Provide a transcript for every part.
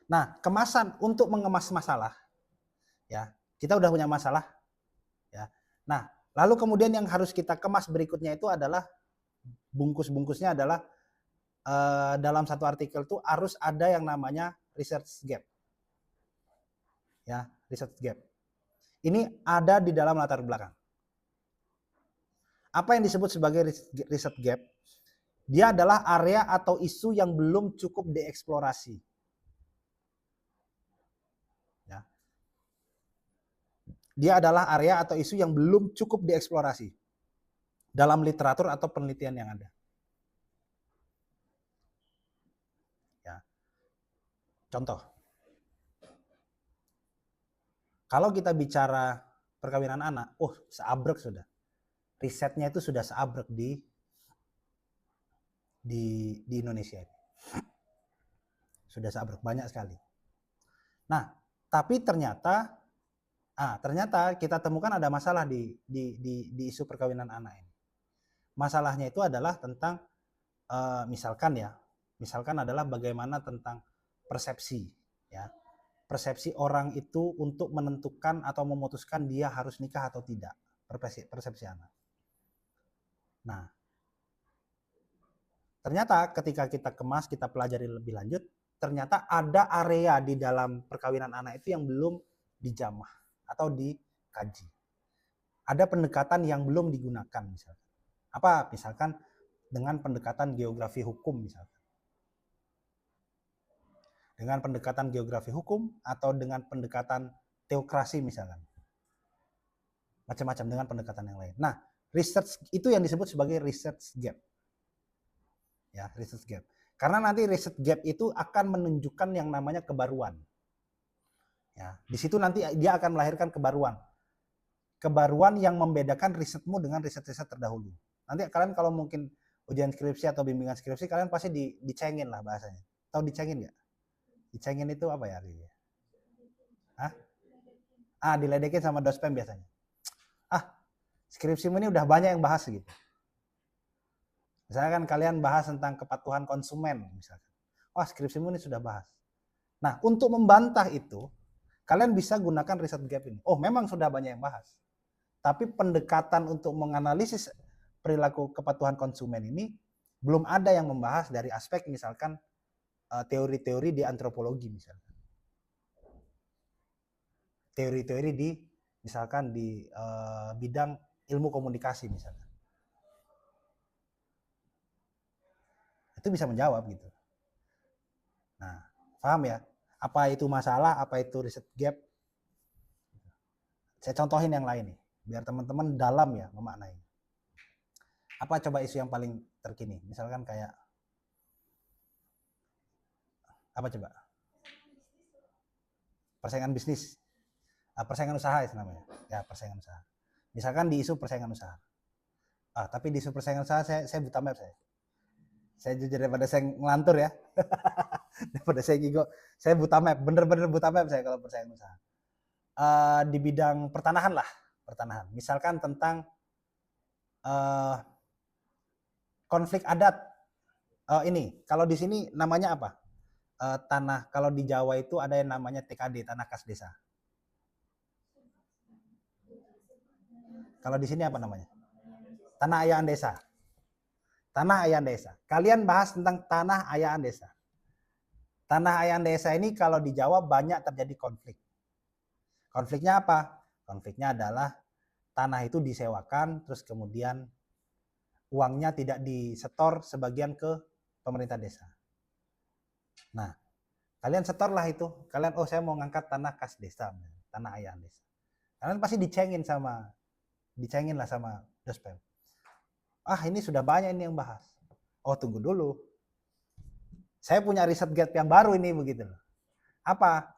Nah, kemasan untuk mengemas masalah, ya, kita udah punya masalah, ya. Nah, lalu kemudian yang harus kita kemas berikutnya itu adalah bungkus-bungkusnya adalah dalam satu artikel tuh harus ada yang namanya research gap, ya, research gap. Ini ada di dalam latar belakang. Apa yang disebut sebagai research gap? Dia adalah area atau isu yang belum cukup dieksplorasi. Ya. Dia adalah area atau isu yang belum cukup dieksplorasi dalam literatur atau penelitian yang ada. Ya. Contoh, kalau kita bicara perkawinan anak, seabrek sudah. Risetnya itu sudah seabrek di Indonesia. Sudah seabrek, banyak sekali. Nah, tapi ternyata kita temukan ada masalah di isu perkawinan anak ini. Masalahnya itu adalah tentang misalkan adalah bagaimana tentang persepsi, ya. Persepsi orang itu untuk menentukan atau memutuskan dia harus nikah atau tidak. Persepsi anak. Nah, ternyata ketika kita kemas, kita pelajari lebih lanjut, ternyata ada area di dalam perkawinan anak itu yang belum dijamah atau dikaji. Ada pendekatan yang belum digunakan misalkan. Apa? Misalkan dengan pendekatan geografi hukum misalkan. Dengan pendekatan geografi hukum atau dengan pendekatan teokrasi misalkan. Macam-macam dengan pendekatan yang lain. Nah, research itu yang disebut sebagai research gap. Ya, research gap. Karena nanti research gap itu akan menunjukkan yang namanya kebaruan. Ya, di situ nanti dia akan melahirkan kebaruan. Kebaruan yang membedakan risetmu dengan riset-riset terdahulu. Nanti kalian kalau mungkin ujian skripsi atau bimbingan skripsi, kalian pasti dicengin lah bahasanya. Tahu dicengin nggak? Dicengin itu apa ya? Hah? Diledekin sama dospem biasanya. Skripsimu ini udah banyak yang bahas gitu. Misalkan kalian bahas tentang kepatuhan konsumen, misalkan. Skripsimu ini sudah bahas. Nah, untuk membantah itu, kalian bisa gunakan riset gap ini. Memang sudah banyak yang bahas. Tapi pendekatan untuk menganalisis perilaku kepatuhan konsumen ini belum ada yang membahas dari aspek misalkan teori-teori di antropologi misalkan. Teori-teori misalkan di bidang ilmu komunikasi misalkan. Itu bisa menjawab gitu. Nah, paham ya? Apa itu masalah, apa itu riset gap? Saya contohin yang lain nih, biar teman-teman dalam ya memaknai. Apa coba isu yang paling terkini? Misalkan kayak apa coba? Persaingan bisnis. Persaingan usaha itu namanya. Ya, persaingan usaha. Misalkan di isu persaingan usaha. Tapi di isu persaingan usaha saya buta map saya. Saya jujur daripada saya ngelantur ya. Daripada saya gigo. Saya buta map, bener-bener buta map saya kalau persaingan usaha. Di bidang pertanahan lah, pertanahan. Misalkan tentang konflik adat. Ini, kalau di sini namanya apa? Tanah, kalau di Jawa itu ada yang namanya TKD, tanah kas desa. Kalau di sini apa namanya? Tanah ayaan desa. Tanah ayaan desa. Kalian bahas tentang tanah ayaan desa. Tanah ayaan desa ini kalau di Jawa banyak terjadi konflik. Konfliknya apa? Konfliknya adalah tanah itu disewakan, terus kemudian uangnya tidak disetor sebagian ke pemerintah desa. Nah, kalian setorlah itu. Kalian, saya mau ngangkat tanah kas desa, tanah ayaan desa. Kalian pasti dicengin lah sama dospem. Ini sudah banyak ini yang bahas. Tunggu dulu. Saya punya riset gap yang baru ini begitu loh. Apa?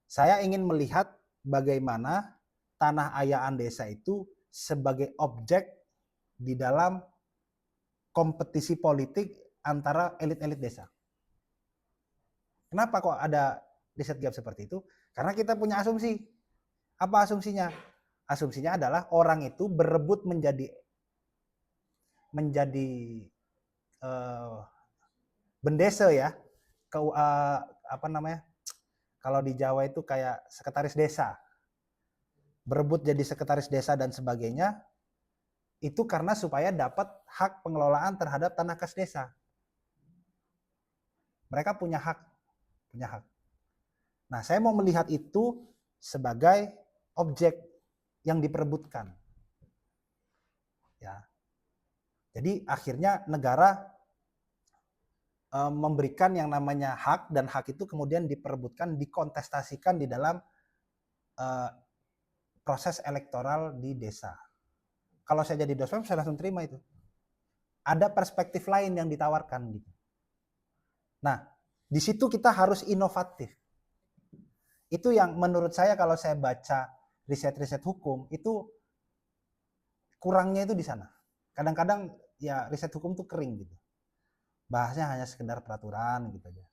Saya ingin melihat bagaimana tanah ayaan desa itu sebagai objek di dalam kompetisi politik antara elit-elit desa. Kenapa kok ada riset gap seperti itu? Karena kita punya asumsi. Apa asumsinya? Asumsinya adalah orang itu berebut menjadi bendese ya, Kalau di Jawa itu kayak sekretaris desa, berebut jadi sekretaris desa dan sebagainya, itu karena supaya dapat hak pengelolaan terhadap tanah kas desa. Mereka punya hak, punya hak. Nah, saya mau melihat itu sebagai objek yang diperebutkan. Ya. Jadi akhirnya negara memberikan yang namanya hak, dan hak itu kemudian diperebutkan, dikontestasikan di dalam proses elektoral di desa. Kalau saya jadi dosen, saya langsung terima itu. Ada perspektif lain yang ditawarkan gitu. Nah, di situ kita harus inovatif. Itu yang menurut saya kalau saya baca riset-riset hukum, itu kurangnya itu di sana. Kadang-kadang ya riset hukum tuh kering gitu. Bahasnya hanya sekedar peraturan gitu aja.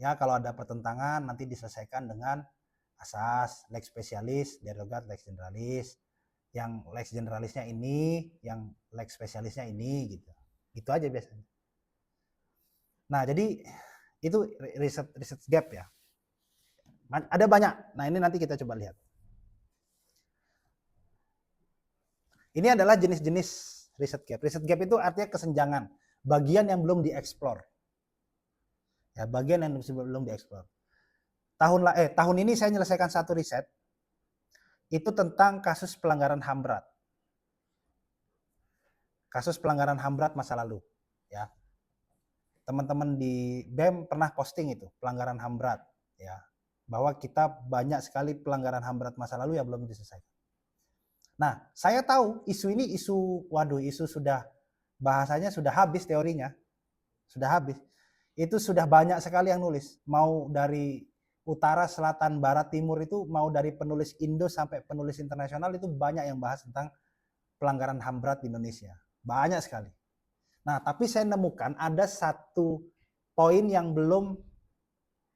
Ya kalau ada pertentangan nanti diselesaikan dengan asas, lex spesialis, derogat, lex generalis. Yang lex generalisnya ini, yang lex spesialisnya ini gitu. Itu aja biasanya. Nah, jadi itu riset gap ya. Ada banyak. Nah, ini nanti kita coba lihat. Ini adalah jenis-jenis riset gap. Riset gap itu artinya kesenjangan, bagian yang belum dieksplor. Ya, bagian yang belum dieksplor. Tahun ini saya menyelesaikan satu riset itu tentang kasus pelanggaran HAM berat. Kasus pelanggaran HAM berat masa lalu, ya. Teman-teman di BEM pernah posting itu, pelanggaran HAM berat, ya. Bahwa kita banyak sekali pelanggaran HAM berat masa lalu yang belum diselesaikan. Nah, saya tahu isu ini isu sudah bahasanya sudah habis teorinya. Sudah habis. Itu sudah banyak sekali yang nulis, mau dari utara, selatan, barat, timur, itu mau dari penulis Indo sampai penulis internasional itu banyak yang bahas tentang pelanggaran HAM berat di Indonesia. Banyak sekali. Nah, tapi saya nemukan ada satu poin yang belum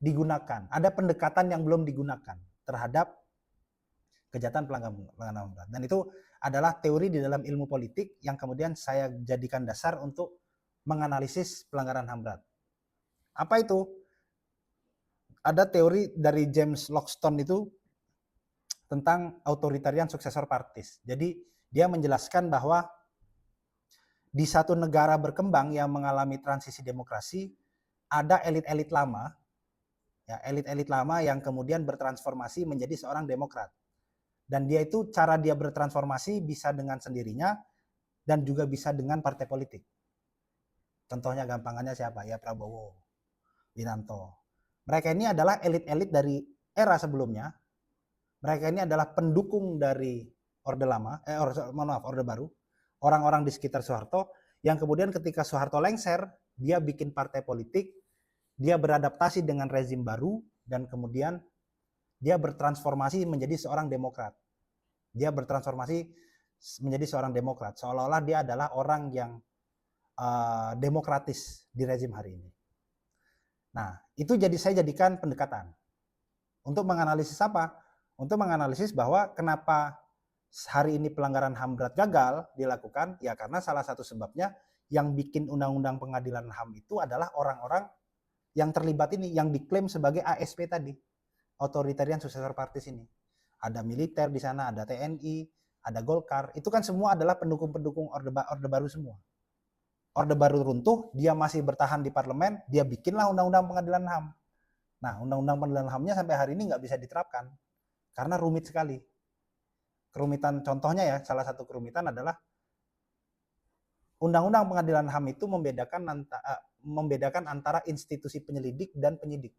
digunakan. Ada pendekatan yang belum digunakan terhadap kejahatan pelanggaran HAM berat. Dan itu adalah teori di dalam ilmu politik yang kemudian saya jadikan dasar untuk menganalisis pelanggaran HAM berat. Apa itu? Ada teori dari James Loxton itu tentang authoritarian successor parties. Jadi dia menjelaskan bahwa di satu negara berkembang yang mengalami transisi demokrasi, ada elit-elit lama, ya, elit-elit lama yang kemudian bertransformasi menjadi seorang demokrat. Dan dia itu cara dia bertransformasi bisa dengan sendirinya dan juga bisa dengan partai politik. Contohnya gampangannya siapa? Ya Prabowo, Wiranto. Mereka ini adalah elit-elit dari era sebelumnya. Mereka ini adalah pendukung dari Orde Lama, Orde Baru. Orang-orang di sekitar Soeharto yang kemudian ketika Soeharto lengser, dia bikin partai politik, dia beradaptasi dengan rezim baru dan kemudian dia bertransformasi menjadi seorang demokrat. Dia bertransformasi menjadi seorang demokrat, seolah-olah dia adalah orang yang demokratis di rezim hari ini. Nah, itu saya jadikan pendekatan. Untuk menganalisis apa? Untuk menganalisis bahwa kenapa hari ini pelanggaran HAM berat gagal dilakukan, ya karena salah satu sebabnya yang bikin undang-undang pengadilan HAM itu adalah orang-orang yang terlibat ini, yang diklaim sebagai ASP tadi, authoritarian successor parties ini. Ada militer di sana, ada TNI, ada Golkar, itu kan semua adalah pendukung-pendukung Orde Baru semua. Orde Baru runtuh, dia masih bertahan di parlemen, dia bikinlah undang-undang pengadilan HAM. Nah, undang-undang pengadilan HAM-nya sampai hari ini nggak bisa diterapkan, karena rumit sekali. Kerumitan contohnya ya, salah satu kerumitan adalah undang-undang pengadilan HAM itu membedakan antara institusi penyelidik dan penyidik.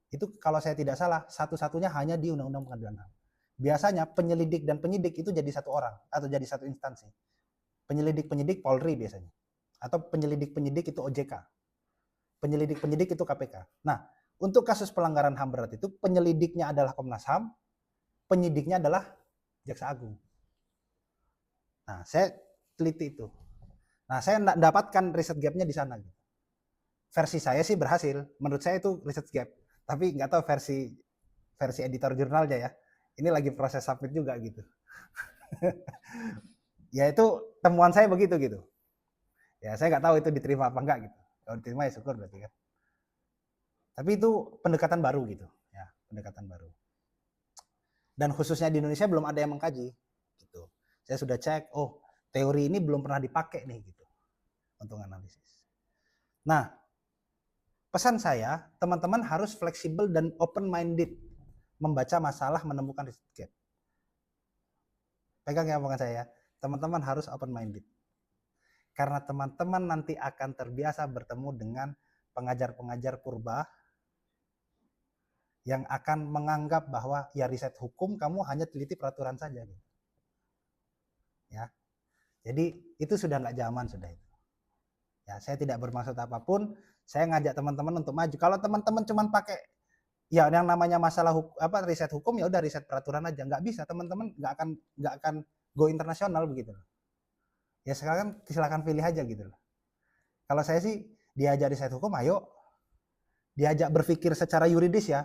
Itu kalau saya tidak salah, satu-satunya hanya di undang-undang pengadilan HAM. Biasanya penyelidik dan penyidik itu jadi satu orang atau jadi satu instansi. Penyelidik-penyidik Polri biasanya. Atau penyelidik-penyidik itu OJK. Penyelidik-penyidik itu KPK. Nah, untuk kasus pelanggaran HAM berat itu penyelidiknya adalah Komnas HAM, penyidiknya adalah Jaksa Agung. Nah, saya teliti itu. Nah, saya dapatkan riset gap-nya di sana. Versi saya sih berhasil. Menurut saya itu riset gap. Tapi nggak tahu versi editor jurnalnya ya. Ini lagi proses submit juga gitu. Ya itu temuan saya begitu gitu. Ya saya nggak tahu itu diterima apa enggak gitu. Kalau diterima ya syukur berarti kan. Tapi itu pendekatan baru gitu, ya, pendekatan baru. Dan khususnya di Indonesia belum ada yang mengkaji gitu. Saya sudah cek, oh, teori ini belum pernah dipakai nih gitu untuk analisis. Nah, pesan saya, teman-teman harus fleksibel dan open minded membaca masalah, menemukan riset gap. Pegang ya omongan saya, teman-teman harus open minded. Karena teman-teman nanti akan terbiasa bertemu dengan pengajar-pengajar purba yang akan menganggap bahwa ya riset hukum kamu hanya teliti peraturan saja. Ya, jadi itu sudah nggak zaman sudah itu. Ya, saya tidak bermaksud apapun. Saya ngajak teman-teman untuk maju. Kalau teman-teman cuma pakai ya yang namanya masalah riset hukum, ya udah riset peraturan aja, nggak bisa, teman-teman nggak akan go internasional begitu. Ya sekarang silakan pilih aja gitu loh. Kalau saya sih diajak riset hukum, ayo. Diajak berpikir secara yuridis ya,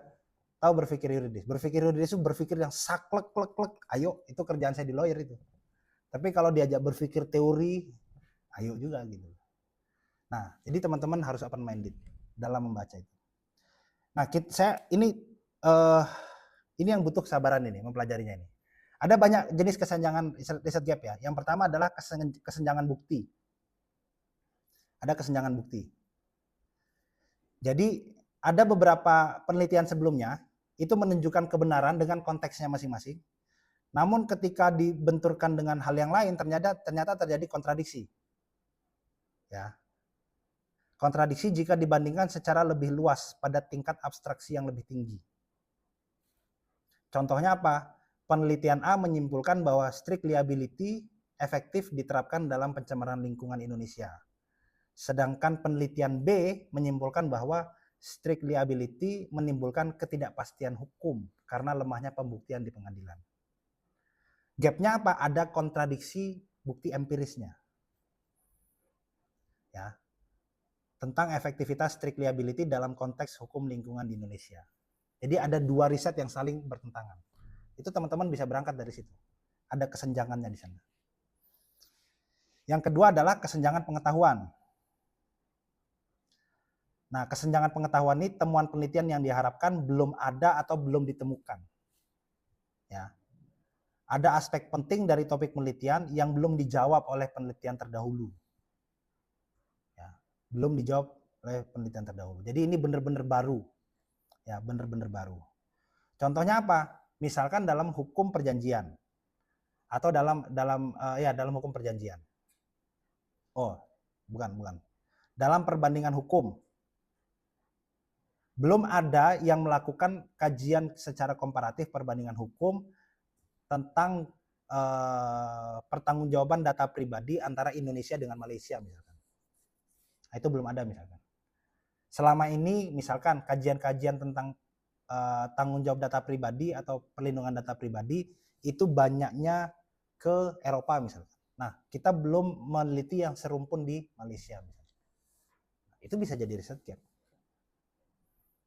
tahu berpikir yuridis. Berpikir yuridis itu berpikir yang saklek klek klek, ayo, itu kerjaan saya di lawyer itu. Tapi kalau diajak berpikir teori, ayo juga gitu. Nah, jadi teman-teman harus open minded dalam membaca itu. Nah, ini yang butuh kesabaran ini, mempelajarinya ini. Ada banyak jenis kesenjangan riset gap ya. Yang pertama adalah kesenjangan bukti. Ada kesenjangan bukti. Jadi ada beberapa penelitian sebelumnya itu menunjukkan kebenaran dengan konteksnya masing-masing. Namun ketika dibenturkan dengan hal yang lain ternyata terjadi kontradiksi. Ya. Kontradiksi jika dibandingkan secara lebih luas pada tingkat abstraksi yang lebih tinggi. Contohnya apa? Penelitian A menyimpulkan bahwa strict liability efektif diterapkan dalam pencemaran lingkungan Indonesia. Sedangkan penelitian B menyimpulkan bahwa strict liability menimbulkan ketidakpastian hukum karena lemahnya pembuktian di pengadilan. Gapnya apa? Ada kontradiksi bukti empirisnya. Ya. Tentang efektivitas strict liability dalam konteks hukum lingkungan di Indonesia. Jadi ada dua riset yang saling bertentangan. Itu teman-teman bisa berangkat dari situ. Ada kesenjangannya di sana. Yang kedua adalah kesenjangan pengetahuan. Nah, kesenjangan pengetahuan ini temuan penelitian yang diharapkan belum ada atau belum ditemukan. Ya. Ada aspek penting dari topik penelitian yang belum dijawab oleh penelitian terdahulu. Ya, belum dijawab oleh penelitian terdahulu. Jadi ini benar-benar baru. Ya, benar-benar baru. Contohnya apa? Misalkan dalam hukum perjanjian atau dalam hukum perjanjian. Oh, bukan. Dalam perbandingan hukum. Belum ada yang melakukan kajian secara komparatif perbandingan hukum tentang pertanggungjawaban data pribadi antara Indonesia dengan Malaysia misalkan. Nah, itu belum ada misalkan. Selama ini misalkan kajian-kajian tentang tanggung jawab data pribadi atau perlindungan data pribadi itu banyaknya ke Eropa misalkan. Nah, kita belum meneliti yang serumpun di Malaysia misalkan. Itu bisa jadi riset gap.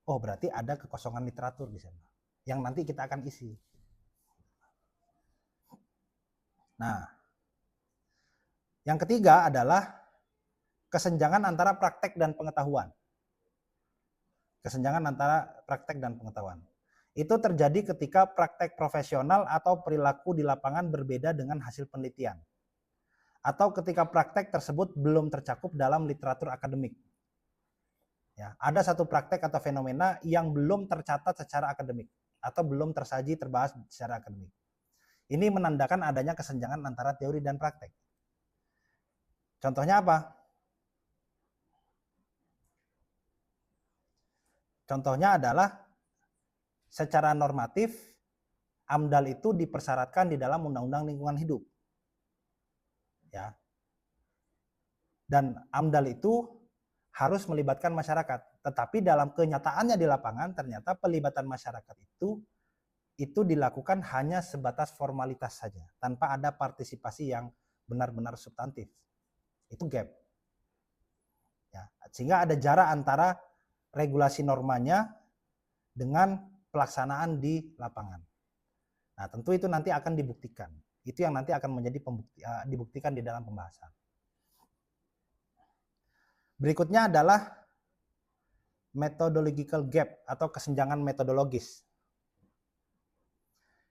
Oh, berarti ada kekosongan literatur di sana yang nanti kita akan isi. Nah, yang ketiga adalah kesenjangan antara praktek dan pengetahuan. Kesenjangan antara praktek dan pengetahuan. Itu terjadi ketika praktek profesional atau perilaku di lapangan berbeda dengan hasil penelitian. Atau ketika praktek tersebut belum tercakup dalam literatur akademik. Ya, ada satu praktek atau fenomena yang belum tercatat secara akademik atau belum tersaji terbahas secara akademik. Ini menandakan adanya kesenjangan antara teori dan praktek. Contohnya apa? Contohnya adalah secara normatif AMDAL itu dipersyaratkan di dalam Undang-Undang Lingkungan Hidup. Ya. Dan AMDAL itu harus melibatkan masyarakat. Tetapi dalam kenyataannya di lapangan ternyata pelibatan masyarakat itu dilakukan hanya sebatas formalitas saja, tanpa ada partisipasi yang benar-benar substantif. Itu gap. Ya, sehingga ada jarak antara regulasi normanya dengan pelaksanaan di lapangan. Nah, tentu itu nanti akan dibuktikan. Itu yang nanti akan menjadi dibuktikan di dalam pembahasan. Berikutnya adalah methodological gap atau kesenjangan metodologis.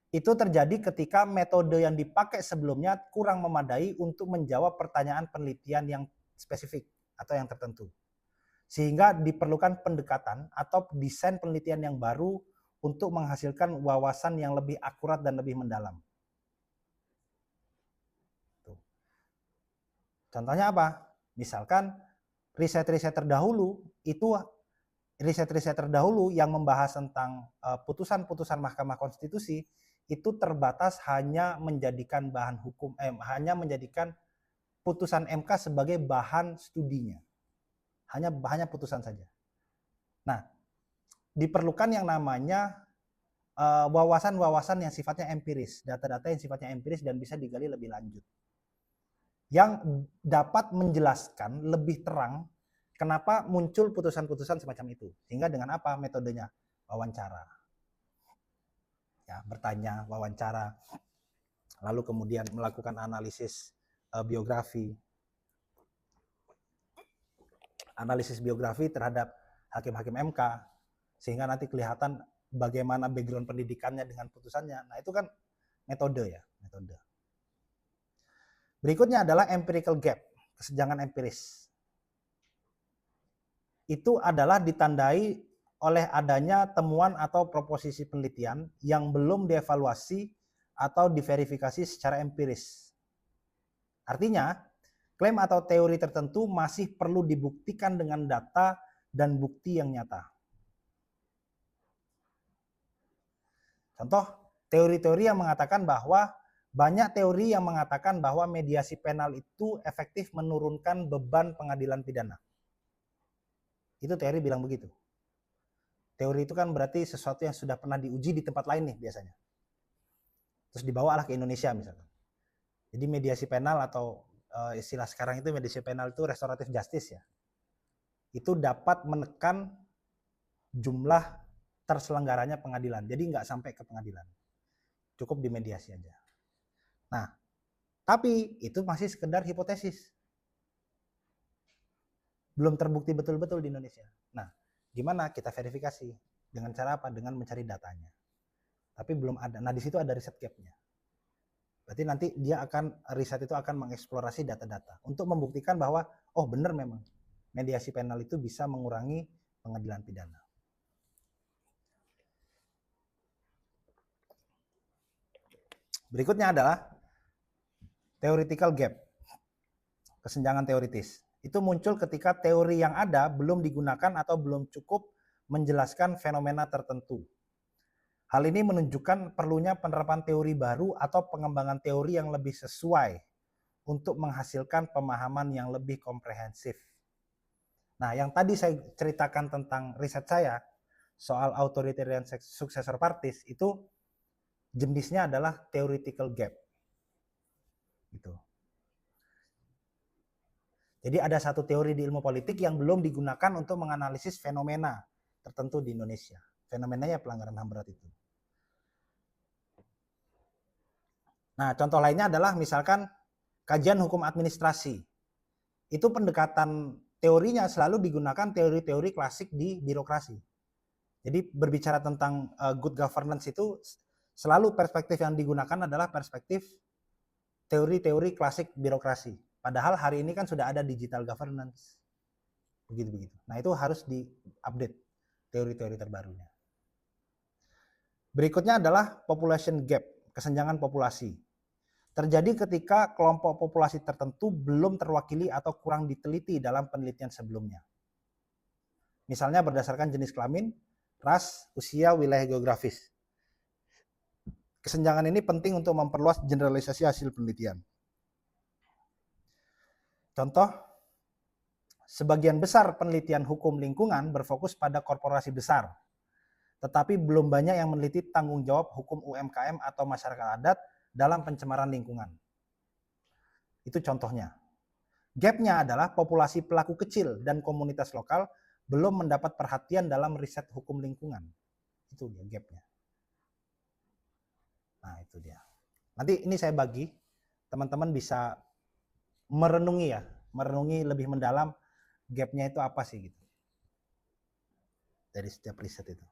Itu terjadi ketika metode yang dipakai sebelumnya kurang memadai untuk menjawab pertanyaan penelitian yang spesifik atau yang tertentu. Sehingga diperlukan pendekatan atau desain penelitian yang baru untuk menghasilkan wawasan yang lebih akurat dan lebih mendalam. Contohnya apa? Misalkan riset-riset terdahulu yang membahas tentang putusan-putusan Mahkamah Konstitusi itu terbatas hanya menjadikan hanya menjadikan putusan MK sebagai bahan studinya. Hanya putusan saja. Nah, diperlukan yang namanya wawasan-wawasan yang sifatnya empiris, data-data yang sifatnya empiris dan bisa digali lebih lanjut. Yang dapat menjelaskan lebih terang kenapa muncul putusan-putusan semacam itu. Sehingga dengan apa metodenya? Wawancara. Ya, bertanya, wawancara, lalu kemudian melakukan analisis biografi terhadap hakim-hakim MK, sehingga nanti kelihatan bagaimana background pendidikannya dengan putusannya. Nah, itu kan metode ya, metode. Berikutnya adalah empirical gap, kesenjangan empiris. Itu adalah ditandai oleh adanya temuan atau proposisi penelitian yang belum dievaluasi atau diverifikasi secara empiris. Artinya, klaim atau teori tertentu masih perlu dibuktikan dengan data dan bukti yang nyata. Contoh, teori-teori yang mengatakan bahwa banyak teori yang mengatakan bahwa mediasi penal itu efektif menurunkan beban pengadilan pidana. Itu teori bilang begitu. Teori itu kan berarti sesuatu yang sudah pernah diuji di tempat lain nih biasanya. Terus dibawalah ke Indonesia misalkan. Jadi mediasi penal atau istilah sekarang itu mediasi penal itu restoratif justice ya. Itu dapat menekan jumlah terselenggaranya pengadilan. Jadi nggak sampai ke pengadilan. Cukup di mediasi aja. Nah, tapi itu masih sekedar hipotesis. Belum terbukti betul-betul di Indonesia. Nah, gimana kita verifikasi? Dengan cara apa? Dengan mencari datanya. Tapi belum ada. Nah, di situ ada riset gap-nya. Berarti nanti riset itu akan mengeksplorasi data-data untuk membuktikan bahwa oh benar memang mediasi penal itu bisa mengurangi pengadilan pidana. Berikutnya adalah theoretical gap, kesenjangan teoritis. Itu muncul ketika teori yang ada belum digunakan atau belum cukup menjelaskan fenomena tertentu. Hal ini menunjukkan perlunya penerapan teori baru atau pengembangan teori yang lebih sesuai untuk menghasilkan pemahaman yang lebih komprehensif. Nah, yang tadi saya ceritakan tentang riset saya soal authoritarian successor parties itu jenisnya adalah theoretical gap. Gitu. Jadi ada satu teori di ilmu politik yang belum digunakan untuk menganalisis fenomena tertentu di Indonesia. Fenomenanya pelanggaran HAM berat itu. Nah, contoh lainnya adalah misalkan kajian hukum administrasi. Itu pendekatan teorinya selalu digunakan teori-teori klasik di birokrasi. Jadi berbicara tentang good governance itu selalu perspektif yang digunakan adalah perspektif teori-teori klasik birokrasi. Padahal hari ini kan sudah ada digital governance. Begitu-begitu. Nah, itu harus di-update teori-teori terbarunya. Berikutnya adalah population gap, kesenjangan populasi. Terjadi ketika kelompok populasi tertentu belum terwakili atau kurang diteliti dalam penelitian sebelumnya. Misalnya berdasarkan jenis kelamin, ras, usia, wilayah geografis. Kesenjangan ini penting untuk memperluas generalisasi hasil penelitian. Contoh, sebagian besar penelitian hukum lingkungan berfokus pada korporasi besar, tetapi belum banyak yang meneliti tanggung jawab hukum UMKM atau masyarakat adat dalam pencemaran lingkungan. Itu contohnya. Gap-nya adalah populasi pelaku kecil dan komunitas lokal belum mendapat perhatian dalam riset hukum lingkungan. Itu dia gap-nya. Nah, itu dia. Nanti ini saya bagi, teman-teman bisa merenungi lebih mendalam gap-nya itu apa sih gitu. dari setiap riset itu.